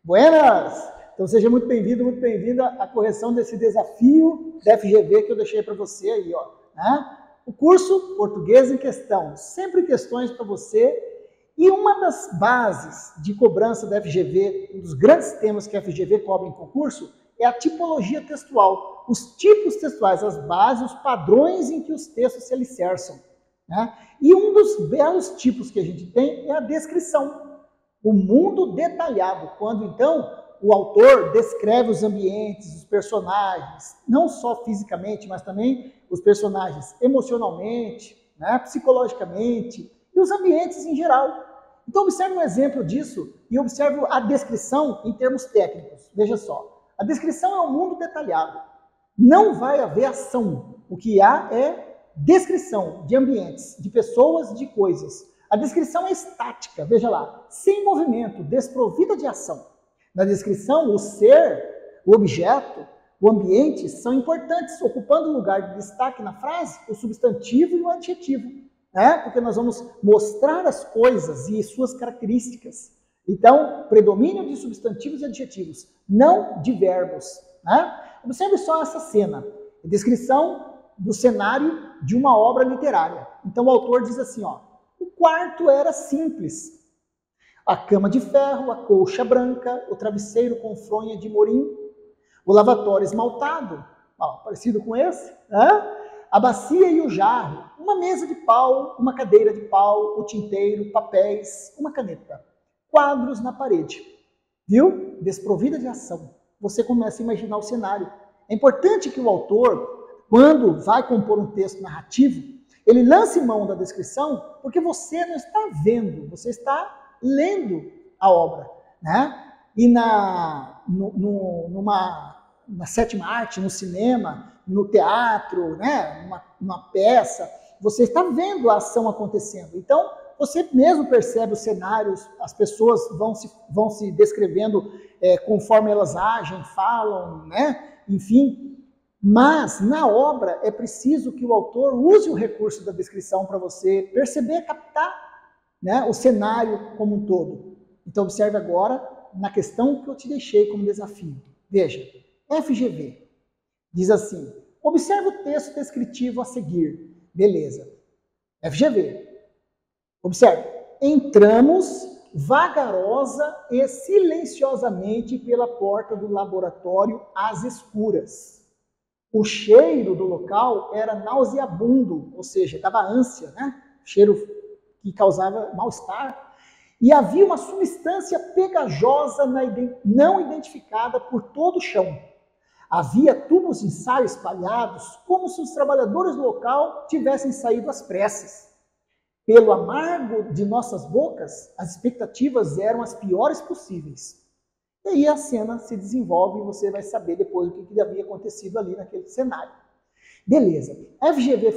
Buenas! Então seja muito bem-vindo, muito bem-vinda à correção desse desafio da FGV que eu deixei para você aí, ó. Né? O curso Português em Questão, sempre questões para você. E uma das bases de cobrança da FGV, um dos grandes temas que a FGV cobra em concurso, é a tipologia textual. Os tipos textuais, as bases, os padrões em que os textos se alicerçam. Né? E um dos belos tipos que a gente tem é a descrição. O mundo detalhado, quando então o autor descreve os ambientes, os personagens, não só fisicamente, mas também os personagens emocionalmente, né, psicologicamente, e os ambientes em geral. Então observe um exemplo disso e observe a descrição em termos técnicos. Veja só, a descrição é um mundo detalhado. Não vai haver ação. O que há é descrição de ambientes, de pessoas, de coisas. A descrição é estática, veja lá, sem movimento, desprovida de ação. Na descrição, o ser, o objeto, o ambiente são importantes, ocupando lugar de destaque na frase o substantivo e o adjetivo, né? Porque nós vamos mostrar as coisas e suas características. Então, predomínio de substantivos e adjetivos, não de verbos. Né? Observe só essa cena, a descrição do cenário de uma obra literária. Então o autor diz assim, ó, o quarto era simples. A cama de ferro, a colcha branca, o travesseiro com fronha de morim, o lavatório esmaltado, ó, parecido com esse, né? A bacia e o jarro, uma mesa de pau, uma cadeira de pau, o tinteiro, papéis, uma caneta, quadros na parede. Viu? Desprovida de ação. Você começa a imaginar o cenário. É importante que o autor, quando vai compor um texto narrativo, ele lance mão da descrição, porque você não está vendo, você está lendo a obra. Né? E na sétima arte, no cinema, no teatro, né? numa peça, você está vendo a ação acontecendo. Então, você mesmo percebe os cenários, as pessoas vão se descrevendo conforme elas agem, falam, né? Enfim. Mas, na obra, é preciso que o autor use o recurso da descrição para você perceber, captar, né, o cenário como um todo. Então, observe agora na questão que eu te deixei como desafio. Veja, FGV diz assim, observe o texto descritivo a seguir. Beleza. FGV. Observe. Entramos vagarosa e silenciosamente pela porta do laboratório às escuras. O cheiro do local era nauseabundo, ou seja, dava ânsia, né? Cheiro que causava mal-estar. E havia uma substância pegajosa não identificada por todo o chão. Havia tubos de ensaio espalhados, como se os trabalhadores do local tivessem saído às pressas. Pelo amargo de nossas bocas, as expectativas eram as piores possíveis. E aí a cena se desenvolve e você vai saber depois o que havia acontecido ali naquele cenário. Beleza. A FGV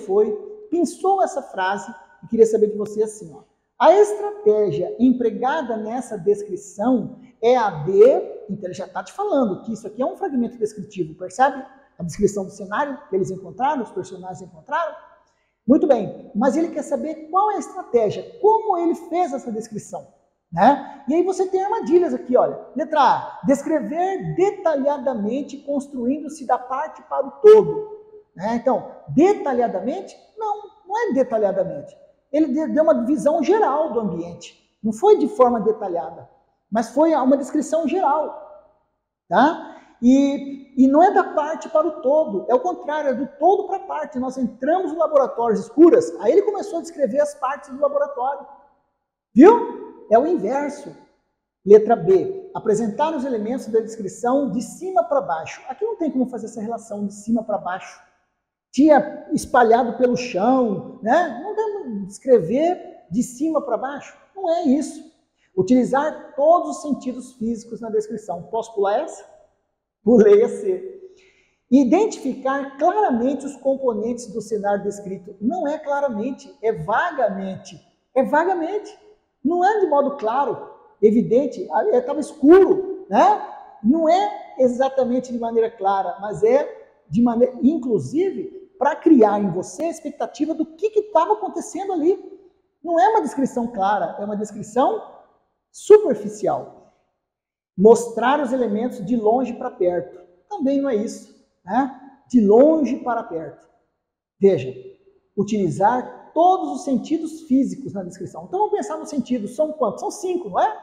pensou essa frase e queria saber de você assim, ó. A estratégia empregada nessa descrição é a de... Então ele já está te falando que isso aqui é um fragmento descritivo, percebe? A descrição do cenário que eles encontraram, os personagens encontraram. Muito bem, mas ele quer saber qual é a estratégia, como ele fez essa descrição. Né? E aí você tem armadilhas aqui, olha. Letra A, descrever detalhadamente construindo-se da parte para o todo. Né? Então, detalhadamente? Não é detalhadamente. Ele deu uma visão geral do ambiente. Não foi de forma detalhada, mas foi uma descrição geral. Tá? E não é da parte para o todo, é o contrário, é do todo para a parte. Nós entramos no laboratório escuras, aí ele começou a descrever as partes do laboratório. Viu? É o inverso. Letra B. Apresentar os elementos da descrição de cima para baixo. Aqui não tem como fazer essa relação de cima para baixo. Tinha espalhado pelo chão, né? Não dá para descrever de cima para baixo. Não é isso. Utilizar todos os sentidos físicos na descrição. Posso pular essa? Pulei a C. Identificar claramente os componentes do cenário descrito. Não é claramente, é vagamente. É vagamente. Não é de modo claro, evidente, estava escuro, né? Não é exatamente de maneira clara, mas é de maneira, inclusive, para criar em você a expectativa do que estava acontecendo ali. Não é uma descrição clara, é uma descrição superficial. Mostrar os elementos de longe para perto. Também não é isso, né? De longe para perto. Veja, utilizar todos os sentidos físicos na descrição. Então vamos pensar nos sentidos. São quantos? São 5, não é?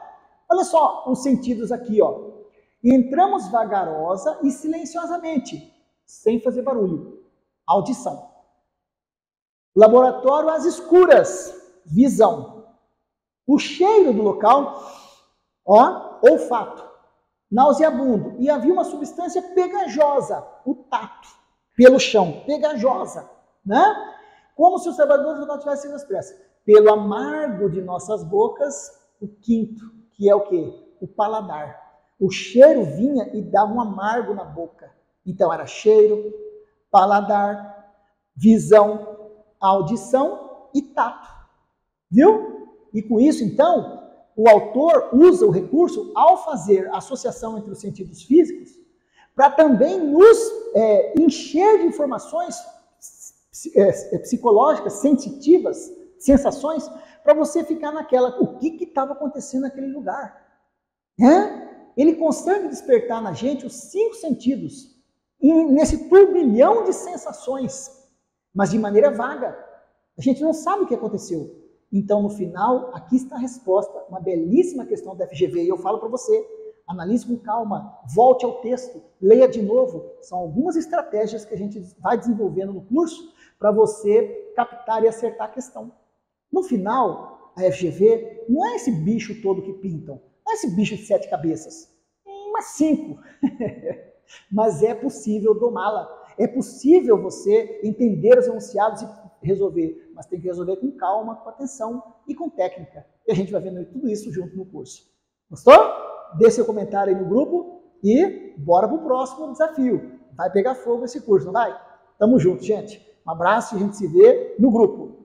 Olha só os sentidos aqui, ó. Entramos vagarosa e silenciosamente, sem fazer barulho. Audição. Laboratório às escuras. Visão. O cheiro do local, ó, olfato. Nauseabundo. E havia uma substância pegajosa, o tato, pelo chão, pegajosa, né? Como se os trabalhadores do local tivessem sido expressos. Pelo amargo de nossas bocas, o quinto, que é o quê? O paladar. O cheiro vinha e dava um amargo na boca. Então era cheiro, paladar, visão, audição e tato. Viu? E com isso, então, o autor usa o recurso ao fazer a associação entre os sentidos físicos para também nos encher de informações psicológicas, sensitivas, sensações, para você ficar naquela, o que estava acontecendo naquele lugar. Ele consegue despertar na gente os 5 sentidos, nesse turbilhão de sensações, mas de maneira vaga. A gente não sabe o que aconteceu. Então, no final, aqui está a resposta, uma belíssima questão da FGV, e eu falo para você, analise com calma, volte ao texto, leia de novo. São algumas estratégias que a gente vai desenvolvendo no curso para você captar e acertar a questão. No final, a FGV não é esse bicho todo que pintam, não é esse bicho de 7 cabeças, umas 5. Mas é possível domá-la, é possível você entender os enunciados e resolver, mas tem que resolver com calma, com atenção e com técnica. E a gente vai vendo tudo isso junto no curso. Gostou? Deixe seu comentário aí no grupo e bora pro próximo desafio. Vai pegar fogo esse curso, não vai? Tamo junto, gente. Um abraço e a gente se vê no grupo.